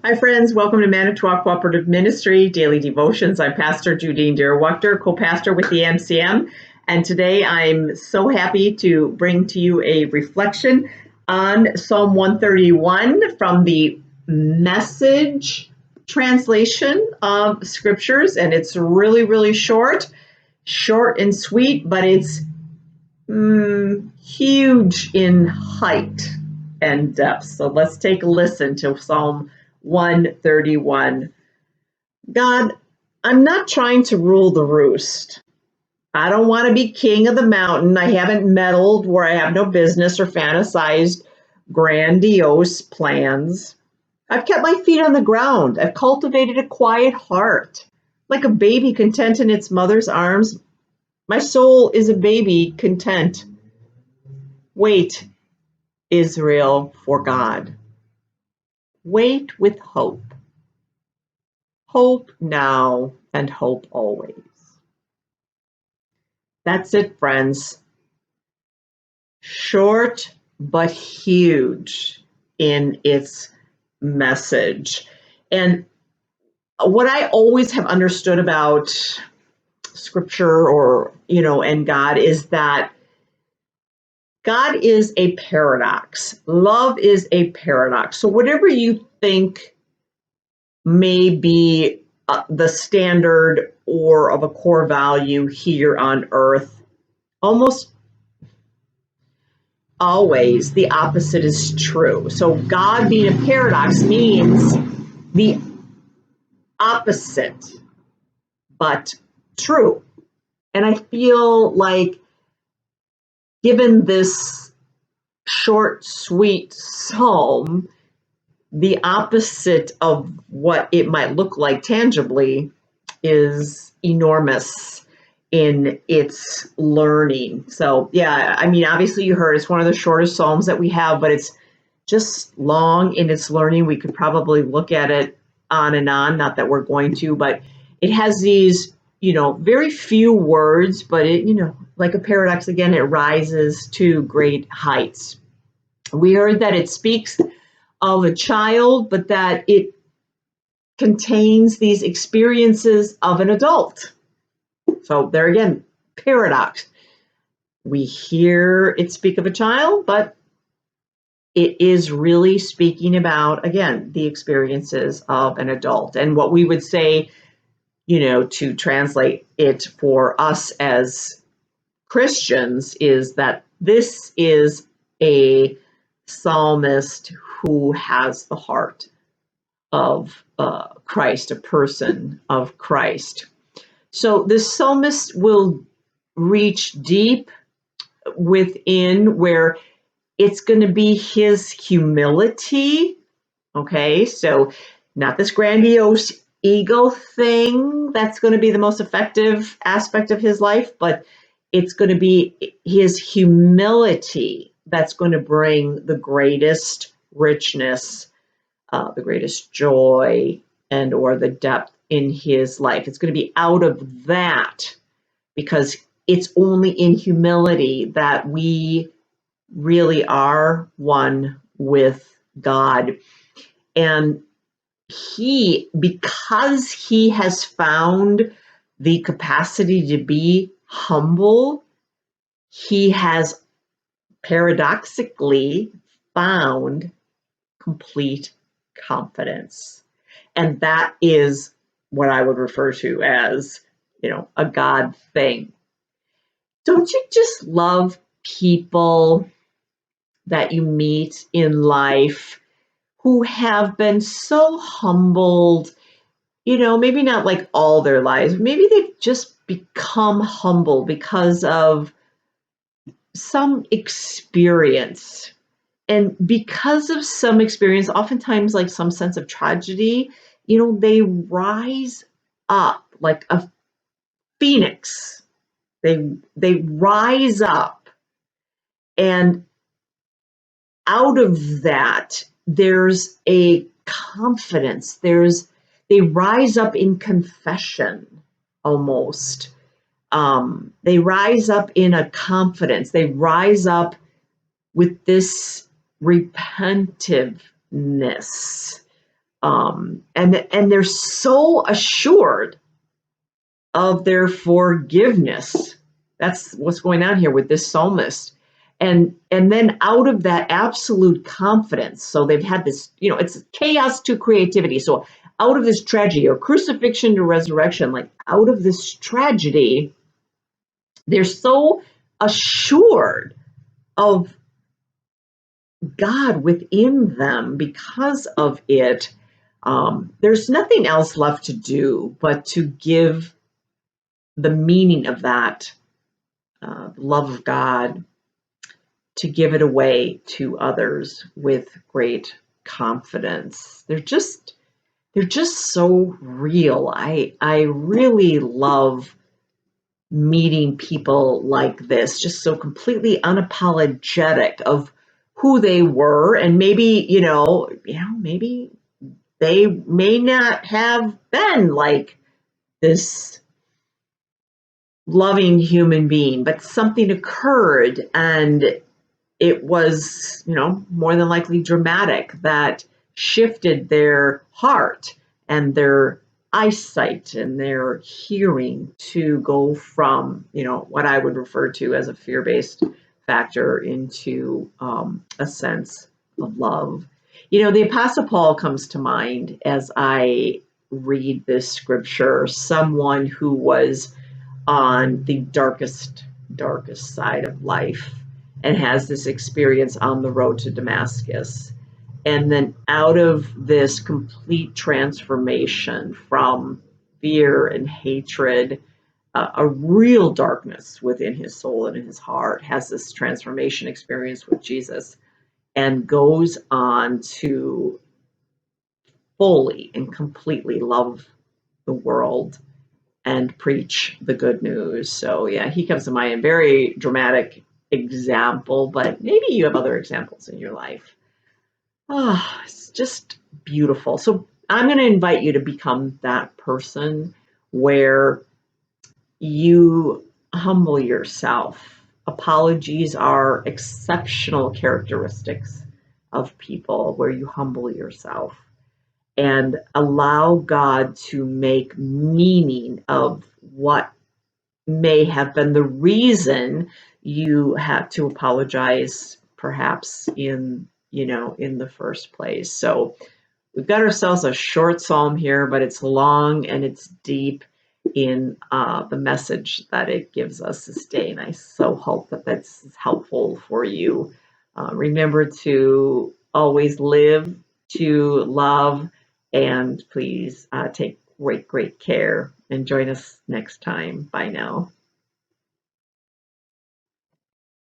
Hi, friends. Welcome to Manitowoc Cooperative Ministry Daily Devotions. I'm Pastor Judine Duerwaechter, co-pastor with the MCM, and today I'm so happy to bring to you a reflection on Psalm 131 from the Message translation of Scriptures, and it's really short and sweet, but it's huge in height and depth. So let's take a listen to Psalm 131. God, I'm not trying to rule the roost. I don't want to be king of the mountain. I haven't meddled where I have no business or fantasized grandiose plans. I've kept my feet on the ground. I've cultivated a quiet heart. Like a baby content in its mother's arms, my soul is a baby content. Wait, Israel, for God. Wait with hope. Hope now and hope always. That's it, friends. Short but huge in its message. And what I always have understood about Scripture and God is that God is a paradox. Love is a paradox. So whatever you think may be the standard or of a core value here on earth, almost always the opposite is true. So God being a paradox means the opposite, but true. And I feel like given this short, sweet psalm, the opposite of what it might look like tangibly is enormous in its learning. So yeah, I mean, obviously you heard it's one of the shortest psalms that we have, but it's just long in its learning. We could probably look at it on and on, not that we're going to, but it has these, very few words, but it, like a paradox, again, it rises to great heights. We heard that it speaks of a child, but that it contains these experiences of an adult. So there again, paradox. We hear it speak of a child, but it is really speaking about, again, the experiences of an adult. And what we would say, to translate it for us as Christians is that this is a psalmist who has the heart of Christ, a person of Christ. So the psalmist will reach deep within where it's going to be his humility. Okay, so not this grandiose ego thing that's going to be the most effective aspect of his life, but it's going to be his humility that's going to bring the greatest richness, the greatest joy, and or the depth in his life. It's going to be out of that, because it's only in humility that we really are one with God. And because he has found the capacity to be humble, he has paradoxically found complete confidence. And that is what I would refer to as, a God thing. Don't you just love people that you meet in life who have been so humbled, maybe not like all their lives, maybe they've just become humble because of some experience. And because of some experience, oftentimes like some sense of tragedy, they rise up like a phoenix. They rise up, and out of that, there's a confidence. They rise up in confession almost. They rise up in a confidence. They rise up with this repentativeness. And they're so assured of their forgiveness. That's what's going on here with this psalmist. And then out of that absolute confidence, so they've had this, it's chaos to creativity. So out of this tragedy, or crucifixion to resurrection, like out of this tragedy, they're so assured of God within them because of it. There's nothing else left to do but to give the meaning of that love of God, to give it away to others with great confidence. They're just so real. I really love meeting people like this, just so completely unapologetic of who they were, and maybe maybe they may not have been like this loving human being, but something occurred, and it was, more than likely dramatic, that shifted their heart and their eyesight and their hearing to go from, what I would refer to as a fear-based factor into a sense of love. The Apostle Paul comes to mind as I read this scripture, someone who was on the darkest side of life and has this experience on the road to Damascus. And then out of this complete transformation from fear and hatred, a real darkness within his soul and in his heart, has this transformation experience with Jesus, and goes on to fully and completely love the world and preach the good news. So yeah, he comes to mind. Very dramatic example, but maybe you have other examples in your life. It's just beautiful. So I'm going to invite you to become that person where you humble yourself. Apologies are exceptional characteristics of people, where you humble yourself and allow God to make meaning of what may have been the reason you had to apologize, perhaps in the first place. So we've got ourselves a short psalm here, but it's long and it's deep in the message that it gives us this day, and I so hope that that's helpful for you. Remember to always live to love, and please take great care, and join us next time. Bye now.